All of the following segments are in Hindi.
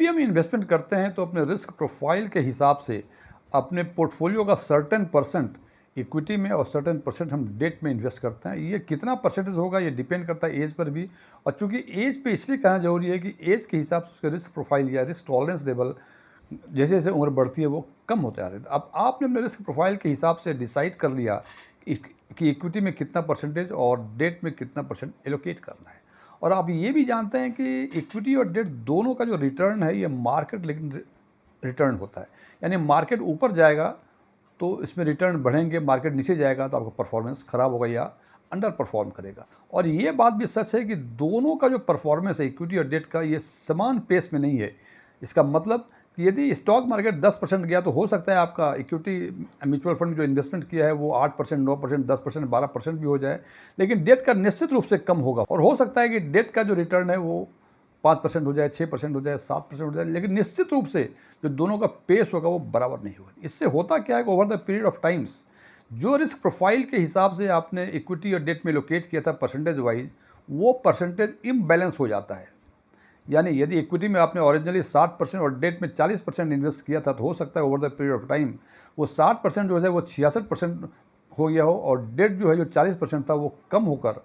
हम इन्वेस्टमेंट करते हैं तो अपने रिस्क प्रोफाइल के हिसाब से अपने पोर्टफोलियो का सर्टेन परसेंट इक्विटी में और सर्टेन परसेंट हम डेट में इन्वेस्ट करते हैं। ये कितना परसेंटेज होगा ये डिपेंड करता है एज पर भी, और चूंकि एज पे इसलिए कहना जरूरी है कि एज के हिसाब से उसका रिस्क प्रोफाइल या रिस्क टॉलरेंस लेवल जैसे जैसे उम्र बढ़ती है वो कम होते आ रहे हैं। अब आपने अपने रिस्क प्रोफाइल के हिसाब से डिसाइड कर लिया कि इक्विटी में कितना परसेंटेज और डेट में कितना परसेंट एलोकेट करना है, और आप ये भी जानते हैं कि इक्विटी और डेट दोनों का जो रिटर्न है ये मार्केट लेकिन रिटर्न होता है। यानी मार्केट ऊपर जाएगा तो इसमें रिटर्न बढ़ेंगे, मार्केट नीचे जाएगा तो आपका परफॉर्मेंस खराब होगा या अंडर परफॉर्म करेगा। और ये बात भी सच है कि दोनों का जो परफॉर्मेंस है इक्विटी और डेट का ये समान पेस में नहीं है। इसका मतलब कि यदि स्टॉक मार्केट 10% गया तो हो सकता है आपका इक्विटी म्यूचुअल फंड में जो इन्वेस्टमेंट किया है वो 8%, 9%, 10%, 12% भी हो जाए, लेकिन डेट का निश्चित रूप से कम होगा। और हो सकता है कि डेट का जो रिटर्न है वो 5% हो जाए, 6% हो जाए, 7% हो जाए, लेकिन निश्चित रूप से जो दोनों का पेस होगा वो बराबर नहीं होगा। इससे होता क्या है कि over the period of times जो रिस्क प्रोफाइल के हिसाब से आपने इक्विटी और डेट में लोकेट किया था परसेंटेज वाइज, वो परसेंटेज इम्बैलेंस हो जाता है। यानी यदि इक्विटी में आपने ओरिजिनली 60% और डेट में 40% इन्वेस्ट किया था तो हो सकता है over the period of time वो 60% जो है वो 66% हो गया हो, और डेट जो है जो 40% था वो कम होकर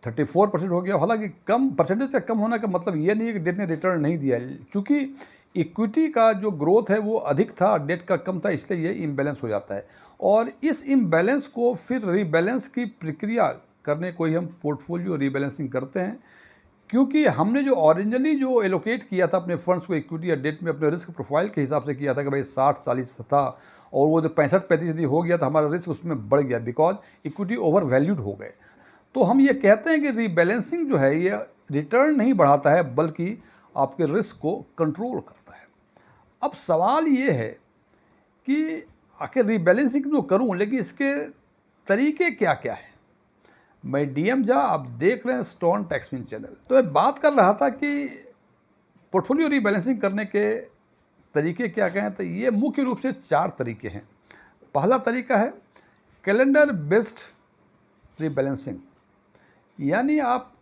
34% हो गया। हालांकि कम परसेंटेज का कम होने का मतलब ये नहीं है कि डेट ने रिटर्न नहीं दिया, क्योंकि इक्विटी का जो ग्रोथ है वो अधिक था, डेट का कम था, इसलिए ये इम्बैलेंस हो जाता है। और इस इम्बैलेंस को फिर रीबैलेंस की प्रक्रिया करने को ही हम पोर्टफोलियो रीबैलेंसिंग करते हैं, क्योंकि हमने जो ओरिजिनली जो एलोकेट किया था अपने फंड्स को इक्विटी या डेट में अपने रिस्क प्रोफाइल के हिसाब से किया था कि भाई 60-40 था, और वो जो 65-35 यदि हो गया तो हमारा रिस्क उसमें बढ़ गया बिकॉज इक्विटी ओवर वैल्यूड हो गए। तो हम ये कहते हैं कि रीबैलेंसिंग जो है ये रिटर्न नहीं बढ़ाता है बल्कि आपके रिस्क को कंट्रोल करता है। अब सवाल ये है कि आखिर रीबैलेंसिंग तो करूं, लेकिन इसके तरीके क्या क्या है। मैं डीएम झा, आप देख रहे हैं स्टोन टैक्सविन चैनल। तो मैं बात कर रहा था कि पोर्टफोलियो रीबैलेंसिंग करने के तरीके क्या क्या हैं, तो ये मुख्य रूप से 4 तरीके हैं। पहला तरीका है कैलेंडर बेस्ड रीबैलेंसिंग, यानी आप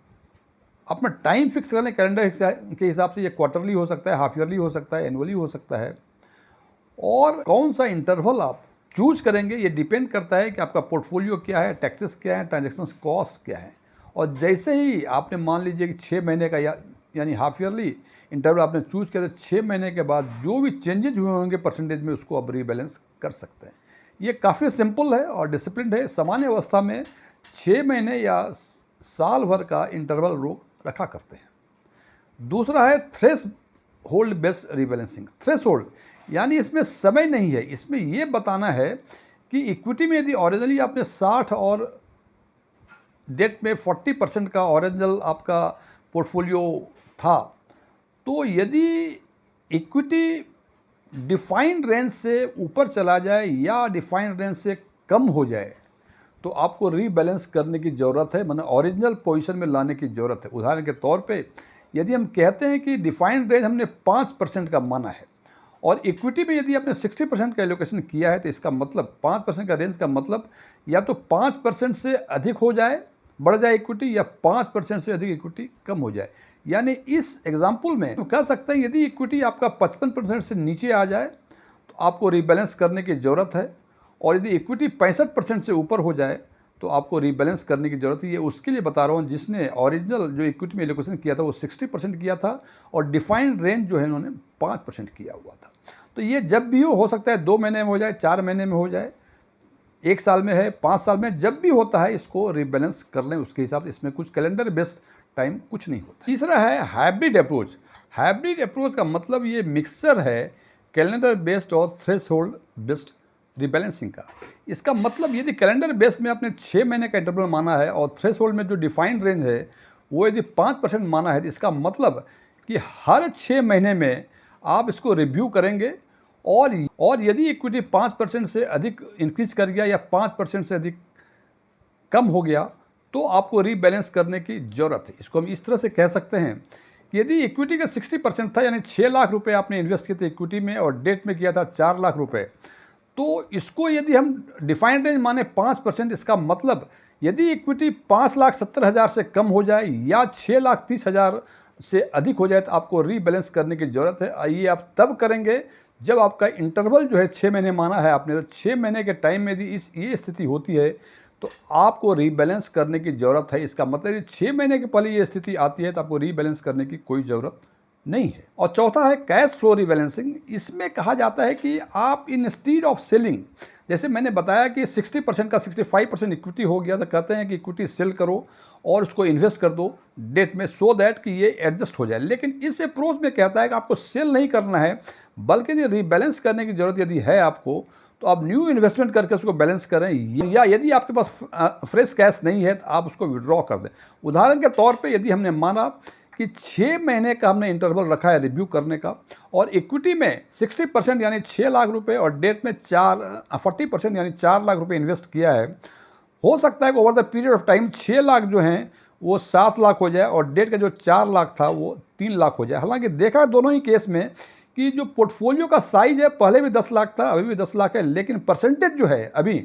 अपना टाइम फिक्स कर लें कैलेंडर के हिसाब से। ये क्वार्टरली हो सकता है, हाफ ईयरली हो सकता है, एनुअली हो सकता है, और कौन सा इंटरवल आप चूज करेंगे ये डिपेंड करता है कि आपका पोर्टफोलियो क्या है, टैक्सेस क्या है, ट्रांजैक्शन कॉस्ट क्या है। और जैसे ही आपने मान लीजिए कि 6 महीने का यानी हाफ ईयरली इंटरवल आपने चूज किया, तो 6 महीने के बाद जो भी चेंजेज हुए होंगे परसेंटेज में उसको आप रीबैलेंस कर सकते हैं। ये काफ़ी सिंपल है और डिसिप्लिन है। सामान्य अवस्था में 6 महीने या साल भर का इंटरवल रोक रखा करते हैं। दूसरा है threshold based rebalancing. Threshold यानी इसमें समय नहीं है, इसमें यह बताना है कि इक्विटी में यदि ओरिजिनली आपने 60 और डेट में 40% का ओरिजिनल आपका पोर्टफोलियो था, तो यदि इक्विटी डिफाइंड रेंज से ऊपर चला जाए या डिफाइंड रेंज से कम हो जाए तो आपको रीबैलेंस करने की ज़रूरत है, मतलब ओरिजिनल पोजीशन में लाने की ज़रूरत है। उदाहरण के तौर पे यदि हम कहते हैं कि डिफाइंड रेंज हमने 5% का माना है और इक्विटी में यदि आपने 60% का एलोकेशन किया है, तो इसका मतलब 5% का रेंज का मतलब या तो 5% से अधिक हो जाए, बढ़ जाए इक्विटी, या 5% से अधिक इक्विटी कम हो जाए। यानी इस एग्जाम्पल में कह सकते हैं यदि इक्विटी आपका 55% से नीचे आ जाए तो आपको रीबैलेंस करने की ज़रूरत है, और यदि इक्विटी 65% से ऊपर हो जाए तो आपको रीबैलेंस करने की ज़रूरत है। ये उसके लिए बता रहा हूँ जिसने ओरिजिनल जो इक्विटी में एलोकेशन किया था वो 60% किया था और डिफाइंड रेंज जो है उन्होंने 5% किया हुआ था। तो ये जब भी हो सकता है 2 महीने में हो जाए, 4 महीने में हो जाए, 1 साल में है, 5 साल में, जब भी होता है इसको रीबैलेंस कर लें उसके हिसाब से। इसमें कुछ कैलेंडर बेस्ड टाइम कुछ नहीं होता। तीसरा है हाइब्रिड अप्रोच। हाइब्रिड अप्रोच का मतलब ये मिक्सचर है कैलेंडर बेस्ड और थ्रेशोल्ड बेस्ड रीबैलेंसिंग का। इसका मतलब यदि कैलेंडर बेस में आपने 6 महीने का इंटरवल माना है और थ्रेशोल्ड में जो डिफाइंड रेंज है वो यदि 5% माना है, तो इसका मतलब कि हर 6 महीने में आप इसको रिव्यू करेंगे, और यदि इक्विटी 5% से अधिक इंक्रीज कर गया या 5% से अधिक कम हो गया तो आपको रीबैलेंस करने की ज़रूरत है। इसको हम इस तरह से कह सकते हैं कि यदि इक्विटी का 60% था, यानी 6 लाख रुपए आपने इन्वेस्ट किए थे इक्विटी में और डेट में किया था 4 लाख रुपए, तो इसको यदि हम डिफाइंड रेंज माने 5%, इसका मतलब यदि इक्विटी 5,70,000 से कम हो जाए या 6,30,000 से अधिक हो जाए तो आपको रीबैलेंस करने की ज़रूरत है। ये आप तब करेंगे जब आपका इंटरवल जो है 6 महीने माना है आपने, तो 6 महीने के टाइम में यदि ये स्थिति होती है तो आपको रीबैलेंस करने की ज़रूरत है। इसका मतलब यदि 6 महीने के पहले ये स्थिति आती है तो आपको रीबैलेंस करने की कोई ज़रूरत नहीं है। और चौथा है कैश फ्लो रीबैलेंसिंग। इसमें कहा जाता है कि आप इंस्टीड ऑफ सेलिंग, जैसे मैंने बताया कि 60% का 65% इक्विटी हो गया, तो कहते हैं कि इक्विटी सेल करो और उसको इन्वेस्ट कर दो डेट में, सो दैट कि ये एडजस्ट हो जाए। लेकिन इस अप्रोच में कहता है कि आपको सेल नहीं करना है, बल्कि यदि रीबैलेंस करने की ज़रूरत यदि है आपको, तो आप न्यू इन्वेस्टमेंट करके उसको बैलेंस करें, या यदि आपके पास फ्रेश कैश नहीं है तो आप उसको विड्रॉ कर दें। उदाहरण के तौर पे यदि हमने माना कि 6 महीने का हमने इंटरवल रखा है रिव्यू करने का, और इक्विटी में 60% यानी 6 लाख रुपए और डेट में 40% यानी 4 लाख रुपए इन्वेस्ट किया है, हो सकता है कि over the period of time 6 lakh जो हैं वो 7 लाख हो जाए और डेट का जो 4 लाख था वो 3 लाख हो जाए। हालांकि देखा दोनों ही केस में कि जो पोर्टफोलियो का साइज है पहले भी 10 लाख था, अभी भी 10 लाख है, लेकिन परसेंटेज जो है अभी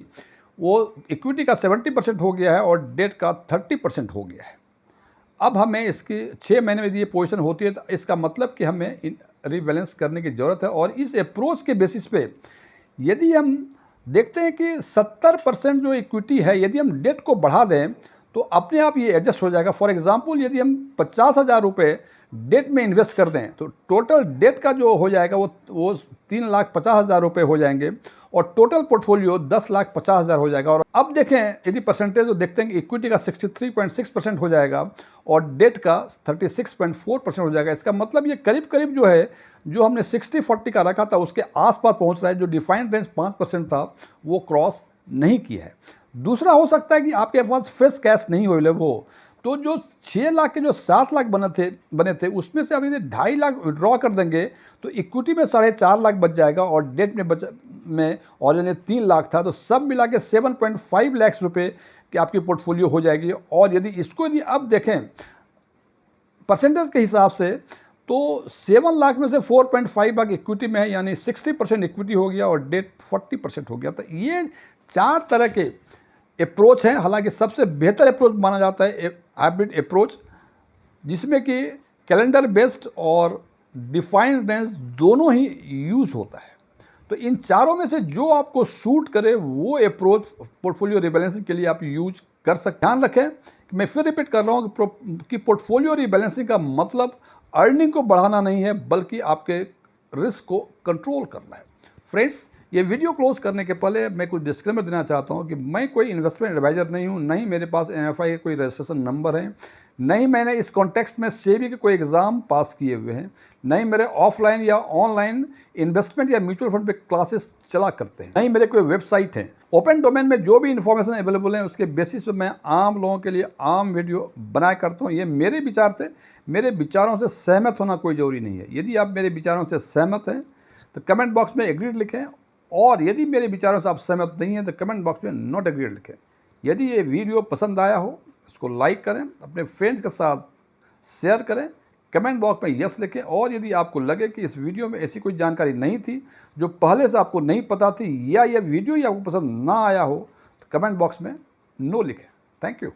वो इक्विटी का 70% हो गया है और डेट का 30% हो गया है। अब हमें इसकी 6 महीने में ये पोजीशन होती है तो इसका मतलब कि हमें रीबैलेंस करने की ज़रूरत है। और इस अप्रोच के बेसिस पे यदि हम देखते हैं कि 70% जो इक्विटी है, यदि हम डेट को बढ़ा दें तो अपने आप ये एडजस्ट हो जाएगा। फॉर एग्जांपल यदि हम 50,000 रुपये डेट में इन्वेस्ट कर दें तो टोटल डेट का जो हो जाएगा वो 3,50,000 रुपये हो जाएंगे और टोटल पोर्टफोलियो 10,50,000 हो जाएगा। और अब देखें यदि परसेंटेज तो देखते हैं कि इक्विटी का 63.6% हो जाएगा और डेट का 36.4% हो जाएगा। इसका मतलब ये करीब करीब जो है, जो हमने 60-40 का रखा था उसके आसपास पहुंच रहा है। जो डिफाइंड रेंज 5% था वो क्रॉस नहीं किया है। दूसरा हो सकता है कि आपके पास फ्रेश कैश नहीं अवेलेबल हो, तो जो 6 लाख के जो 7 लाख बने थे उसमें से आप यदि 2.5 लाख विड्रॉ कर देंगे तो इक्विटी में 4.5 लाख बच जाएगा और डेट में और यानी 3 लाख था, तो सब मिला के 7.5 लाख रुपये की आपकी पोर्टफोलियो हो जाएगी। और यदि अब देखें परसेंटेज के हिसाब से तो 7 लाख में से 4.5 लाख इक्विटी में है, यानी 60% इक्विटी हो गया और डेट 40% हो गया। तो ये 4 तरह के अप्रोच हैं। हालांकि सबसे बेहतर अप्रोच माना जाता है हाइब्रिड अप्रोच, जिसमें कि कैलेंडर बेस्ड और डिफाइंड रेंज दोनों ही यूज़ होता है। तो इन चारों में से जो आपको सूट करे वो अप्रोच पोर्टफोलियो रिबैलेंसिंग के लिए आप यूज कर सकते। ध्यान रखें कि मैं फिर रिपीट कर रहा हूँ कि पोर्टफोलियो रिबैलेंसिंग का मतलब अर्निंग को बढ़ाना नहीं है, बल्कि आपके रिस्क को कंट्रोल करना है। फ्रेंड्स, ये वीडियो क्लोज करने के पहले मैं कुछ डिस्क्लेमर देना चाहता हूँ कि मैं कोई इन्वेस्टमेंट एडवाइज़र नहीं हूँ, नहीं मेरे पास MFI का कोई रजिस्ट्रेशन नंबर है, नहीं मैंने इस कॉन्टेक्स्ट में सेबी के कोई एग्ज़ाम पास किए हुए हैं, नहीं मेरे ऑफलाइन या ऑनलाइन इन्वेस्टमेंट या म्यूचुअल फंड पे क्लासेस चला करते हैं, नहीं मेरे कोई वेबसाइट है। ओपन डोमेन में जो भी इन्फॉर्मेशन अवेलेबल है उसके बेसिस पे मैं आम लोगों के लिए आम वीडियो बनाया करता हूँ। ये मेरे विचार थे, मेरे विचारों से सहमत होना कोई ज़रूरी नहीं है। यदि आप मेरे विचारों से सहमत हैं तो कमेंट बॉक्स में एग्रीड लिखें, और यदि मेरे विचारों से आप सहमत नहीं हैं तो कमेंट बॉक्स में नॉट एग्रीड लिखें। यदि ये वीडियो पसंद आया हो इसको लाइक करें, अपने फ्रेंड्स के साथ शेयर करें, कमेंट बॉक्स में यस लिखें। और यदि आपको लगे कि इस वीडियो में ऐसी कोई जानकारी नहीं थी जो पहले से आपको नहीं पता थी, या ये वीडियो ही आपको पसंद ना आया हो, तो कमेंट बॉक्स में नो लिखें। Thank you.